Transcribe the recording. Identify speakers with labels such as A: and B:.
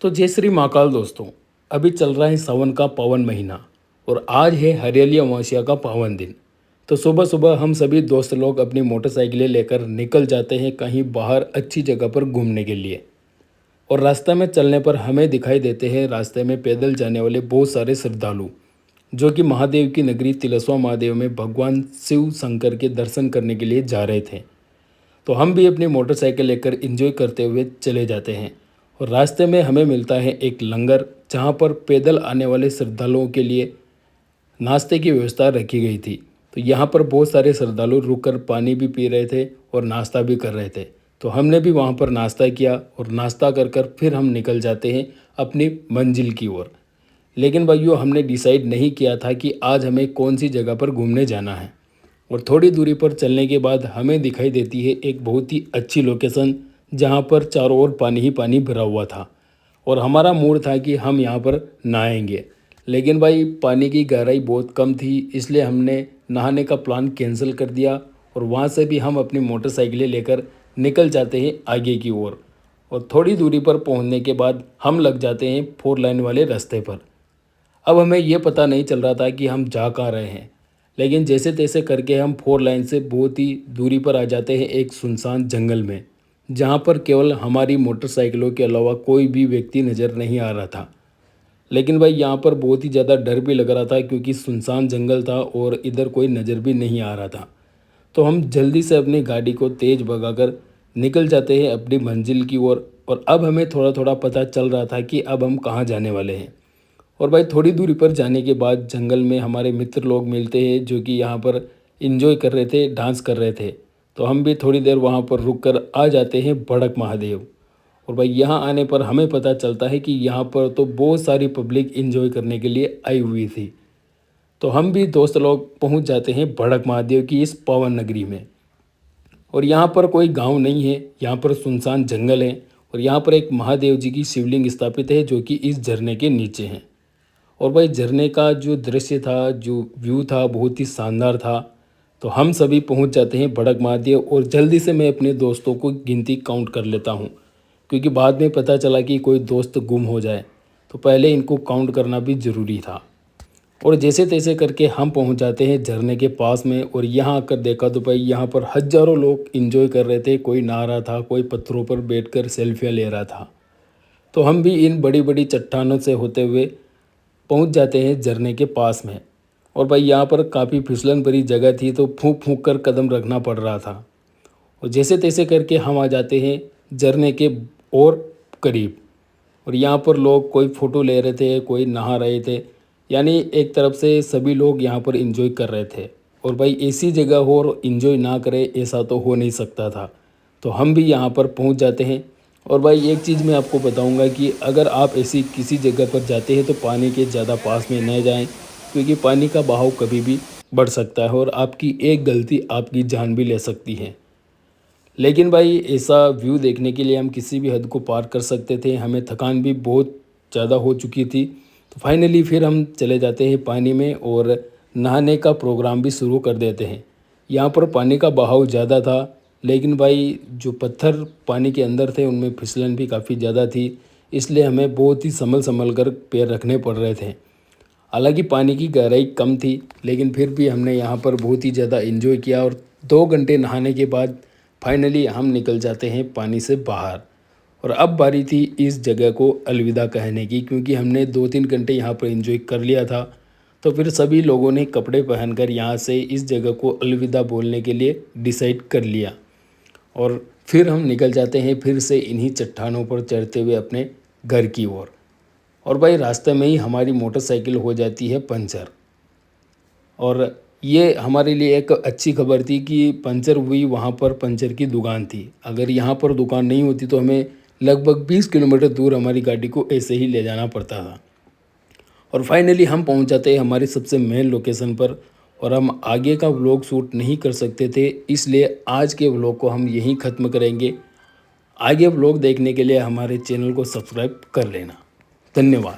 A: तो जय श्री महाकाल दोस्तों। अभी चल रहा है सावन का पावन महीना और आज है हरियाली अमावस्या का पावन दिन। तो सुबह सुबह हम सभी दोस्त लोग अपनी मोटरसाइकिलें लेकर निकल जाते हैं कहीं बाहर अच्छी जगह पर घूमने के लिए। और रास्ते में चलने पर हमें दिखाई देते हैं रास्ते में पैदल जाने वाले बहुत सारे श्रद्धालु जो कि महादेव की नगरी तिलस्वा महादेव में भगवान शिव शंकर के दर्शन करने के लिए जा रहे थे। तो हम भी अपनी मोटरसाइकिल लेकर एंजॉय करते हुए चले जाते हैं। और रास्ते में हमें मिलता है एक लंगर जहाँ पर पैदल आने वाले श्रद्धालुओं के लिए नाश्ते की व्यवस्था रखी गई थी। तो यहाँ पर बहुत सारे श्रद्धालु रुककर पानी भी पी रहे थे और नाश्ता भी कर रहे थे। तो हमने भी वहाँ पर नाश्ता किया और नाश्ता कर कर फिर हम निकल जाते हैं अपनी मंजिल की ओर। लेकिन भाइयों, हमने डिसाइड नहीं किया था कि आज हमें कौन सी जगह पर घूमने जाना है। और थोड़ी दूरी पर चलने के बाद हमें दिखाई देती है एक बहुत ही अच्छी लोकेशन जहाँ पर चारों ओर पानी ही पानी भरा हुआ था। और हमारा मूड था कि हम यहाँ पर नहाएंगे, लेकिन भाई पानी की गहराई बहुत कम थी, इसलिए हमने नहाने का प्लान कैंसिल कर दिया। और वहाँ से भी हम अपनी मोटरसाइकिलें लेकर निकल जाते हैं आगे की ओर। और थोड़ी दूरी पर पहुँचने के बाद हम लग जाते हैं 4 लाइन वाले रास्ते पर। अब हमें ये पता नहीं चल रहा था कि हम जा कहाँ रहे हैं, लेकिन जैसे तैसे करके हम 4 लाइन से बहुत ही दूरी पर आ जाते हैं एक सुनसान जंगल में, जहाँ पर केवल हमारी मोटरसाइकिलों के अलावा कोई भी व्यक्ति नज़र नहीं आ रहा था। लेकिन भाई यहाँ पर बहुत ही ज़्यादा डर भी लग रहा था क्योंकि सुनसान जंगल था और इधर कोई नज़र भी नहीं आ रहा था। तो हम जल्दी से अपनी गाड़ी को तेज़ भगाकर निकल जाते हैं अपनी मंजिल की ओर। और अब हमें थोड़ा थोड़ा पता चल रहा था कि अब हम कहाँ जाने वाले हैं। और भाई थोड़ी दूरी पर जाने के बाद जंगल में हमारे मित्र लोग मिलते हैं जो कि यहाँ पर एंजॉय कर रहे थे, डांस कर रहे थे। तो हम भी थोड़ी देर वहाँ पर रुक कर आ जाते हैं बड़क महादेव। और भाई यहाँ आने पर हमें पता चलता है कि यहाँ पर तो बहुत सारी पब्लिक एंजॉय करने के लिए आई हुई थी। तो हम भी दोस्त लोग पहुँच जाते हैं बड़क महादेव की इस पावन नगरी में। और यहाँ पर कोई गांव नहीं है, यहाँ पर सुनसान जंगल है। और यहाँ पर एक महादेव जी की शिवलिंग स्थापित है जो कि इस झरने के नीचे हैं। और भाई झरने का जो दृश्य था, जो व्यू था, बहुत ही शानदार था। तो हम सभी पहुंच जाते हैं बड़क महादेव। और जल्दी से मैं अपने दोस्तों को गिनती काउंट कर लेता हूं, क्योंकि बाद में पता चला कि कोई दोस्त गुम हो जाए तो पहले इनको काउंट करना भी ज़रूरी था। और जैसे तैसे करके हम पहुंच जाते हैं झरने के पास में। और यहाँ आकर देखा तो भाई यहाँ पर हज़ारों लोग एंजॉय कर रहे थे। कोई नहा रहा था, कोई पत्थरों पर बैठकर सेल्फियाँ ले रहा था। तो हम भी इन बड़ी बड़ी चट्टानों से होते हुए पहुंच जाते हैं झरने के पास में। और भाई यहाँ पर काफ़ी फिसलन भरी जगह थी, तो फूंक फूंक कर कदम रखना पड़ रहा था। और जैसे तैसे करके हम आ जाते हैं झरने के और करीब। और यहाँ पर लोग कोई फ़ोटो ले रहे थे, कोई नहा रहे थे, यानी एक तरफ से सभी लोग यहाँ पर एंजॉय कर रहे थे। और भाई ऐसी जगह हो और एंजॉय ना करे, ऐसा तो हो नहीं सकता था। तो हम भी यहाँ पर पहुँच जाते हैं। और भाई एक चीज़ मैं आपको बताऊंगा कि अगर आप ऐसी किसी जगह पर जाते हैं तो पानी के ज़्यादा पास में न जाएं, क्योंकि पानी का बहाव कभी भी बढ़ सकता है और आपकी एक गलती आपकी जान भी ले सकती है। लेकिन भाई ऐसा व्यू देखने के लिए हम किसी भी हद को पार कर सकते थे। हमें थकान भी बहुत ज़्यादा हो चुकी थी। तो फाइनली फिर हम चले जाते हैं पानी में और नहाने का प्रोग्राम भी शुरू कर देते हैं। यहाँ पर पानी का बहाव ज़्यादा था, लेकिन भाई जो पत्थर पानी के अंदर थे उनमें फिसलन भी काफ़ी ज़्यादा थी, इसलिए हमें बहुत ही संभल संभल कर पैर रखने पड़ रहे थे। हालांकि पानी की गहराई कम थी, लेकिन फिर भी हमने यहाँ पर बहुत ही ज़्यादा एंजॉय किया। और 2 घंटे नहाने के बाद फाइनली हम निकल जाते हैं पानी से बाहर। और अब बारी थी इस जगह को अलविदा कहने की, क्योंकि हमने 2-3 घंटे यहाँ पर एंजॉय कर लिया था। तो फिर सभी लोगों ने कपड़े पहनकर यहाँ से इस जगह को अलविदा बोलने के लिए डिसाइड कर लिया। और फिर हम निकल जाते हैं फिर से इन्हीं चट्टानों पर चढ़ते हुए अपने घर की ओर। और भाई रास्ते में ही हमारी मोटरसाइकिल हो जाती है पंचर। और ये हमारे लिए एक अच्छी खबर थी कि पंचर हुई वहाँ पर पंचर की दुकान थी। अगर यहाँ पर दुकान नहीं होती तो हमें लगभग 20 किलोमीटर दूर हमारी गाड़ी को ऐसे ही ले जाना पड़ता था। और फाइनली हम पहुँच जाते हैं हमारी सबसे मेन लोकेशन पर। और हम आगे का व्लॉग शूट नहीं कर सकते थे, इसलिए आज के व्लॉग को हम यहीं ख़त्म करेंगे। आगे व्लॉग देखने के लिए हमारे चैनल को सब्सक्राइब कर लेना। धन्यवाद।